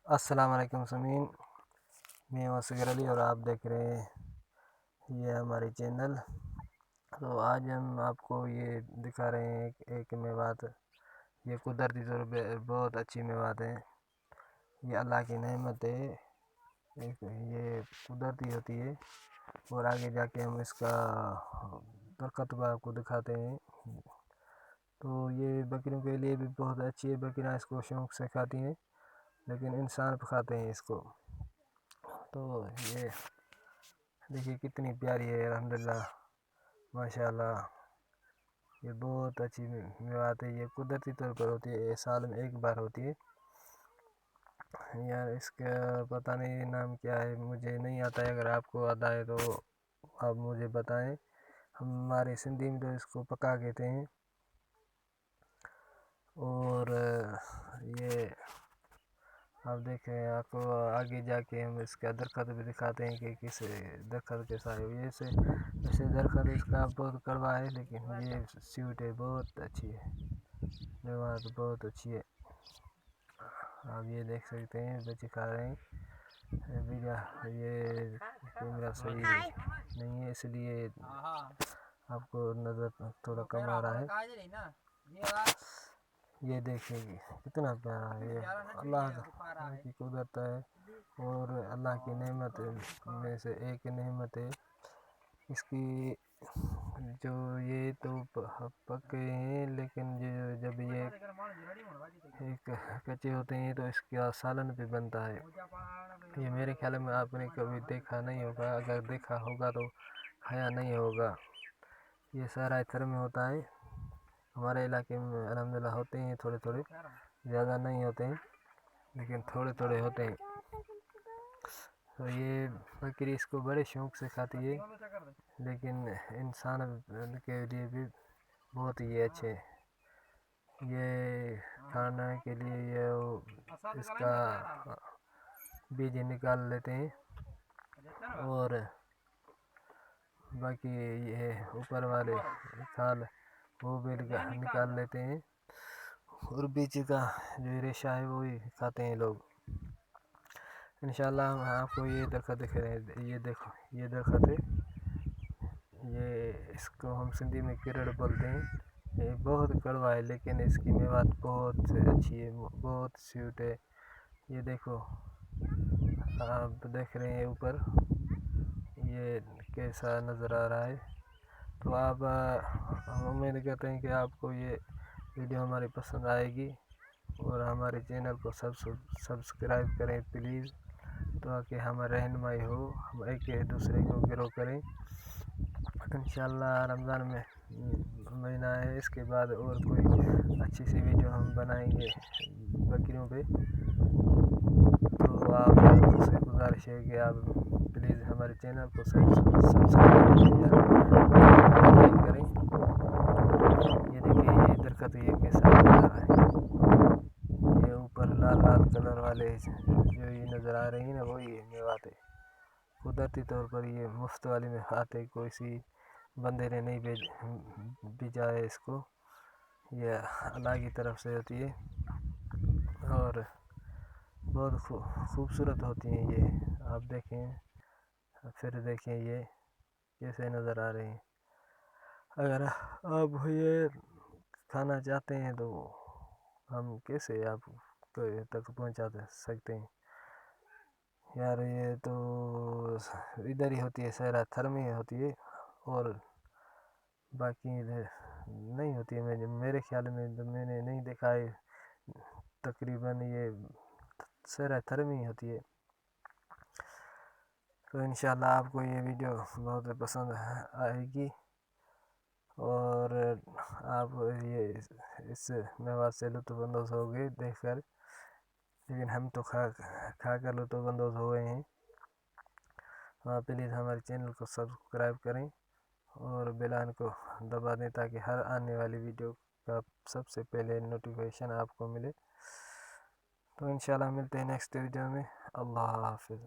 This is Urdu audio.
السلام علیکم سامعین، میں اصغر علی اور آپ دیکھ رہے ہیں یہ ہماری چینل۔ تو آج ہم آپ کو یہ دکھا رہے ہیں ایک میوات، یہ قدرتی طور پہ بہت اچھی میوات ہے، یہ اللہ کی نعمت ہے، یہ قدرتی ہوتی ہے اور آگے جا کے ہم اس کا درخت آپ کو دکھاتے ہیں۔ تو یہ بکریوں کے لیے بھی بہت اچھی ہے، بکریاں اس کو شوق سے کھاتی ہیں، لیکن انسان کھاتے ہیں اس کو۔ تو یہ دیکھیے کتنی پیاری ہے، الحمدللہ، ماشاءاللہ، یہ بہت اچھی میوات ہے، یہ قدرتی طور پر ہوتی ہے، یہ سال میں ایک بار ہوتی ہے۔ یار اس کا پتہ نہیں نام کیا ہے، مجھے نہیں آتا ہے، اگر آپ کو آتا ہے تو آپ مجھے بتائیں۔ ہمارے سندھی میں تو اس کو پکا کہتے ہیں۔ اور یہ آپ دیکھیں، آپ کو آگے جا کے ہم اس کا درخت بھی دکھاتے ہیں کہ کس درخت کے ساتھ ویسے درخت اس کا بہت کڑوا ہے، لیکن یہ سویٹ ہے، بہت اچھی ہے، میوات بہت اچھی ہے۔ آپ یہ دیکھ سکتے ہیں، بچے کھا رہے ہیں۔ یہ کیمرہ صحیح نہیں ہے، اس لیے آپ کو نظر تھوڑا کم آ رہا ہے۔ یہ دیکھیں کتنا پیارا ہے، یہ اللہ کی قدرت ہے اور اللہ کی نعمت میں سے ایک نعمت ہے اس کی۔ جو یہ تو پکے ہیں، لیکن جب یہ ایک کچے ہوتے ہیں تو اس کا سالن بھی بنتا ہے۔ یہ میرے خیال میں آپ نے کبھی دیکھا نہیں ہوگا، اگر دیکھا ہوگا تو کھایا نہیں ہوگا۔ یہ سارا تھر میں ہوتا ہے، ہمارے علاقے میں الحمدللہ ہوتے ہیں، تھوڑے تھوڑے، زیادہ نہیں ہوتے ہیں، لیکن تھوڑے تھوڑے ہوتے ہیں۔ تو یہ بکری اس کو بڑے شوق سے کھاتی ہے، لیکن انسان کے لیے بھی بہت ہی اچھے، یہ کھانا کے لیے یہ اس کا بیج نکال لیتے ہیں اور باقی یہ اوپر والے کھال وہ بھی نکال لیتے ہیں، اور بیچ کا جو ریشہ ہے وہی کھاتے ہیں لوگ۔ انشاءاللہ ہم آپ کو یہ درخت دکھ رہے ہیں، یہ دیکھو، یہ درخت ہے، یہ اس کو ہم سندھی میں کرڑ بولتے ہیں۔ یہ بہت کڑوا ہے، لیکن اس کی میوات بہت اچھی ہے، بہت سویٹ ہے۔ یہ دیکھو، آپ دیکھ رہے ہیں اوپر یہ کیسا نظر آ رہا ہے۔ تو آپ ہم امید کرتے ہیں کہ آپ کو یہ ویڈیو ہماری پسند آئے گی، اور ہمارے چینل کو سبسکرائب کریں پلیز، تاکہ ہماری رہنمائی ہو، ہم ایک دوسرے کو گرو کریں۔ انشاءاللہ رمضان میں مہینہ ہے، اس کے بعد اور کوئی اچھی سی ویڈیو ہم بنائیں گے بکریوں پہ۔ تو آپ سے گزارش ہے کہ آپ پلیز ہمارے چینل کو سبسکرائب کریں۔ یہ دیکھیں، یہ درخت یہ کیسا نظر آ رہا ہے، یہ اوپر لال لال کلر والے جو یہ نظر آ رہی ہیں نا، وہی ہے میوات ہے۔ قدرتی طور پر یہ مفت والی میوات ہے، کوئی سی بندے نے نہیں بھیجا ہے اس کو، یہ اللہ کی طرف سے ہوتی ہے، اور بہت خوبصورت ہوتی ہیں یہ۔ آپ دیکھیں، پھر دیکھیں یہ کیسے نظر آ رہے ہیں۔ اگر آپ یہ کھانا چاہتے ہیں تو ہم کیسے آپ تک پہنچا سکتے ہیں؟ یار یہ تو ادھر ہی ہوتی ہے، سہرا تھر میں ہوتی ہے، اور باقی نہیں ہوتی ہے، میرے خیال میں میں نے نہیں دیکھا ہے، تقریباً یہ سہرا تھر میں ہی ہوتی ہے۔ تو انشاءاللہ آپ کو یہ ویڈیو بہت پسند آئے گی، اور آپ یہ اس میوات سے لطف اندوز ہوگے دیکھ کر، لیکن ہم تو کھا کر لطف اندوز ہوئے ہیں۔ آپ پلیز ہمارے چینل کو سبسکرائب کریں اور بیل آئیکن کو دبا دیں، تاکہ ہر آنے والی ویڈیو کا سب سے پہلے نوٹیفیکیشن آپ کو ملے۔ تو انشاءاللہ ملتے ہیں نیکسٹ ویڈیو میں۔ اللہ حافظ۔